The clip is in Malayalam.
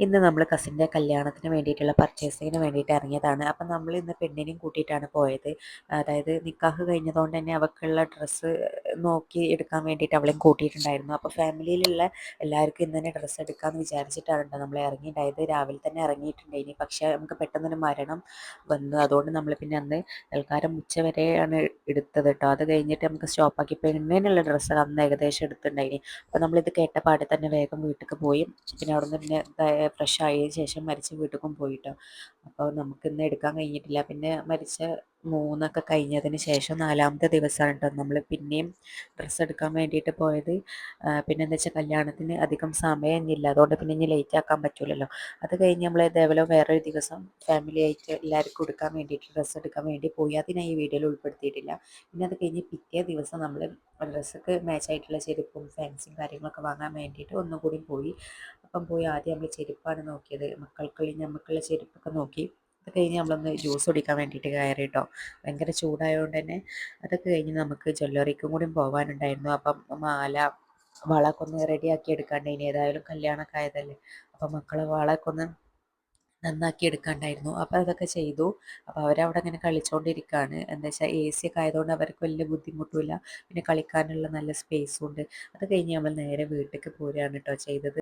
ഇന്ന് നമ്മൾ കസിൻ്റെ കല്യാണത്തിന് വേണ്ടിയിട്ടുള്ള പർച്ചേസിങ്ങിന് വേണ്ടിയിട്ട് ഇറങ്ങിയതാണ്. അപ്പം നമ്മൾ ഇന്ന് പെണ്ണിനെയും കൂട്ടിയിട്ടാണ് പോയത്. അതായത് നിക്കാഹ് കഴിഞ്ഞതുകൊണ്ട് തന്നെ അവൾക്കുള്ള ഡ്രസ്സ് നോക്കി എടുക്കാൻ വേണ്ടിയിട്ട് അവളെയും കൂട്ടിയിട്ടുണ്ടായിരുന്നു. അപ്പോൾ ഫാമിലിയിലുള്ള എല്ലാവർക്കും ഇന്ന് തന്നെ ഡ്രസ്സ് എടുക്കാമെന്ന് വിചാരിച്ചിട്ടാണ് കേട്ടോ നമ്മൾ ഇറങ്ങിയിട്ടുണ്ടായത്. രാവിലെ തന്നെ ഇറങ്ങിയിട്ടുണ്ടായിനി. പക്ഷേ നമുക്ക് പെട്ടെന്നൊരു മരണം വന്നു. അതുകൊണ്ട് നമ്മൾ പിന്നെ അന്ന് തൽക്കാലം ഉച്ചവരെയാണ് എടുത്തത് കേട്ടോ. അത് കഴിഞ്ഞിട്ട് നമുക്ക് സ്റ്റോപ്പാക്കി പെണ്ണിനുള്ള ഡ്രസ്സ് അന്ന് ഏകദേശം എടുത്തിട്ടുണ്ടായിനി. അപ്പോൾ നമ്മളിത് കേട്ട പാടെ തന്നെ വേഗം വീട്ടിലേക്ക് പോയി. പിന്നെ അവിടെ നിന്ന് പിന്നെ ഫ്രഷ് ആയതിനു ശേഷം മരിച്ച വീട്ടിലേക്കും പോയിട്ടോ. അപ്പോൾ നമുക്കിന്ന് എടുക്കാൻ കഴിഞ്ഞിട്ടില്ല. പിന്നെ മരിച്ച 3 കഴിഞ്ഞതിന് ശേഷം 4ാമത്തെ ദിവസമാണ് കേട്ടോ നമ്മൾ പിന്നെയും ഡ്രസ്സ് എടുക്കാൻ വേണ്ടിയിട്ട് പോയത്. പിന്നെ എന്താ വെച്ചാൽ കല്യാണത്തിന് അധികം സമയമൊന്നുമില്ല. അതുകൊണ്ട് പിന്നെ ഇനി ലേറ്റ് ആക്കാൻ പറ്റില്ലല്ലോ. അത് കഴിഞ്ഞ് നമ്മൾ ഇതേപോലെ വേറൊരു ദിവസം ഫാമിലി ആയിട്ട് എല്ലാവർക്കും എടുക്കാൻ വേണ്ടിയിട്ട് ഡ്രസ്സ് എടുക്കാൻ വേണ്ടി പോയി. അത് ഞാൻ ഈ വീഡിയോയിൽ ഉൾപ്പെടുത്തിയിട്ടില്ല. പിന്നെ അത് കഴിഞ്ഞ് പിറ്റേ ദിവസം നമ്മൾ ഡ്രസ്സൊക്കെ മാച്ചായിട്ടുള്ള ചെരുപ്പും ഫാൻസിയും കാര്യങ്ങളൊക്കെ വാങ്ങാൻ വേണ്ടിയിട്ട് ഒന്നും കൂടി പോയി. അപ്പം പോയി ആദ്യം നമ്മൾ ചെരുപ്പാണ് നോക്കിയത്. നമുക്കുള്ള ചെരുപ്പൊക്കെ നോക്കി. അത് കഴിഞ്ഞ് നമ്മളൊന്ന് ജ്യൂസ് കുടിക്കാൻ വേണ്ടിയിട്ട് കയറി കേട്ടോ. ഭയങ്കര ചൂടായതുകൊണ്ട് തന്നെ അതൊക്കെ കഴിഞ്ഞ് നമുക്ക് ജ്വല്ലറിക്കും കൂടി പോകാനുണ്ടായിരുന്നു. അപ്പം മാല വളമൊക്കെ ഒന്ന് റെഡിയാക്കി എടുക്കാണ്ടായിനി. ഏതായാലും കല്യാണമൊക്കെ ആയതല്ലേ. അപ്പം മക്കളെ വളമൊക്കെ ഒന്ന് നന്നാക്കി എടുക്കാണ്ടായിരുന്നു. അപ്പോൾ അതൊക്കെ ചെയ്തു. അപ്പോൾ അവരവിടെ ഇങ്ങനെ കളിച്ചുകൊണ്ടിരിക്കുകയാണ്. എന്താ വെച്ചാൽ AC ഒക്കെ ആയതുകൊണ്ട് അവർക്ക് വലിയ ബുദ്ധിമുട്ടുമില്ല. പിന്നെ കളിക്കാനുള്ള നല്ല സ്പേസും ഉണ്ട്. അത് കഴിഞ്ഞ് നമ്മൾ നേരെ വീട്ടിലേക്ക് പോരുകയാണ് കേട്ടോ ചെയ്തത്.